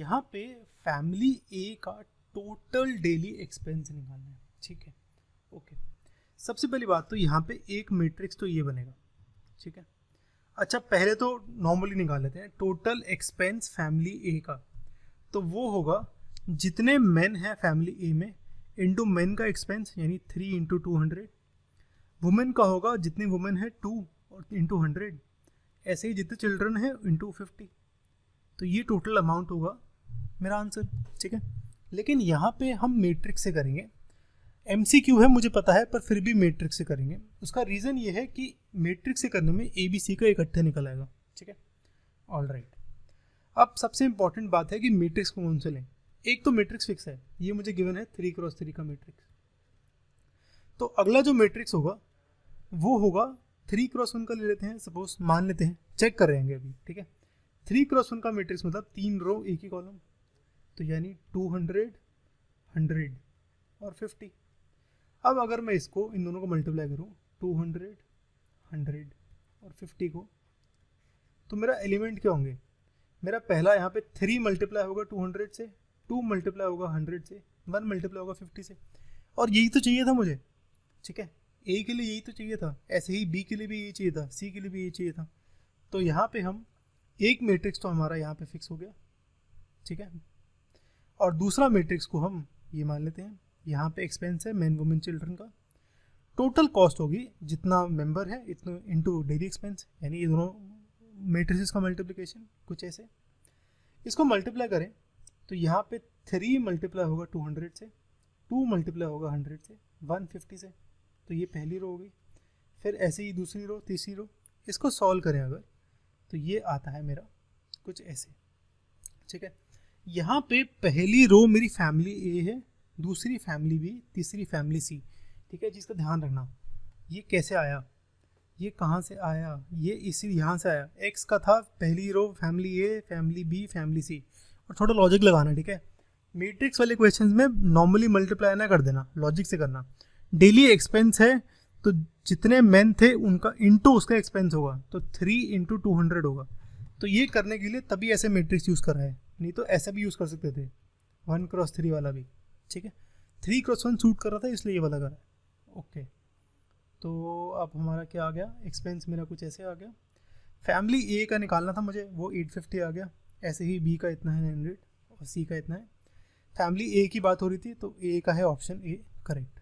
यहाँ पे फैमिली ए का टोटल डेली एक्सपेंस निकालना है, ठीक है। ओके, सबसे पहली बात तो यहाँ पे एक मैट्रिक्स तो ये बनेगा, ठीक है। अच्छा, पहले तो नॉर्मली निकाल लेते हैं टोटल एक्सपेंस फैमिली ए का। तो वो होगा जितने मेन हैं फैमिली ए में इंटू मेन का एक्सपेंस यानी 3 इंटू 200। वुमेन का होगा जितनी वुमेन है 2 और इंटू 100। ऐसे ही जितने चिल्ड्रन है इंटू 50। तो ये टोटल अमाउंट होगा मेरा आंसर, ठीक है। लेकिन यहाँ पे हम मैट्रिक्स से करेंगे। MCQ है मुझे पता है, पर फिर भी मैट्रिक्स से करेंगे। उसका रीज़न ये है कि मैट्रिक्स से करने में ABC का इकट्ठा निकल आएगा, ठीक है। ऑल राइट, अब सबसे इंपॉर्टेंट बात है कि मैट्रिक्स कौन से लें। एक तो मैट्रिक्स फिक्स है, ये मुझे गिवन है 3x3 का मैट्रिक्स। तो अगला जो मैट्रिक्स होगा वो होगा 3x1 का ले लेते हैं, सपोज मान लेते हैं, चेक कर रहे हैं अभी, ठीक है। 3x1 का मैट्रिक्स मतलब 3 रो एक ही कॉलम, तो यानी 200, 100 और 50। अब अगर मैं इसको इन दोनों को मल्टीप्लाई करूँ 200, 100 और 50 को, तो मेरा एलिमेंट क्या होंगे। मेरा पहला यहाँ पे 3 मल्टीप्लाई होगा 200 से, 2 मल्टीप्लाई होगा 100 से, 1 मल्टीप्लाई होगा 50 से। और यही तो चाहिए था मुझे, ठीक है। ए के लिए यही तो चाहिए था, ऐसे ही बी के लिए भी यही चाहिए था, सी के लिए भी यही चाहिए था। तो यहाँ पे हम एक मैट्रिक्स तो हमारा यहाँ पे फिक्स हो गया, ठीक है। और दूसरा मैट्रिक्स को हम ये मान लेते हैं, यहाँ पे एक्सपेंस है मैन वुमेन चिल्ड्रन का। टोटल कॉस्ट होगी जितना मेंबर है इतना इनटू डेली एक्सपेंस, यानी ये दोनों मैट्रिसेस का मल्टीप्लिकेशन, कुछ ऐसे। इसको मल्टीप्लाई करें तो यहाँ पे 3 मल्टीप्लाई होगा 200 से, 2 मल्टीप्लाई होगा 100 से, 150 से। तो ये पहली रो हो गई। फिर ऐसे ही दूसरी रो, तीसरी रो। इसको सॉल्व करें अगर तो ये आता है मेरा कुछ ऐसे, ठीक है। यहाँ पे पहली रो मेरी फैमिली ए है, दूसरी फैमिली बी, तीसरी फैमिली सी, ठीक है। जिसका ध्यान रखना ये कैसे आया, ये कहाँ से आया, ये इसी यहाँ से आया। एक्स का था पहली रो फैमिली ए, फैमिली बी, फैमिली सी। और थोड़ा लॉजिक लगाना, ठीक है। मैट्रिक्स वाले क्वेश्चंस में नॉर्मली मल्टीप्लाई ना कर देना, लॉजिक से करना। डेली एक्सपेंस है तो जितने मेन थे उनका इंटू उसका एक्सपेंस होगा, तो 3 इंटू 200 होगा। तो ये करने के लिए तभी ऐसे मैट्रिक्स यूज़ कर रहा है, नहीं तो ऐसा भी यूज़ कर सकते थे 1x3 वाला भी, ठीक है। 3x1 सूट कर रहा था इसलिए ये वाला कर रहा है। ओके, तो अब हमारा क्या आ गया, एक्सपेंस मेरा कुछ ऐसे आ गया। फैमिली ए का निकालना था मुझे, वो 850 आ गया। ऐसे ही बी का इतना है 100 और सी का इतना है। फैमिली ए की बात हो रही थी तो ए का है ऑप्शन ए करेक्ट।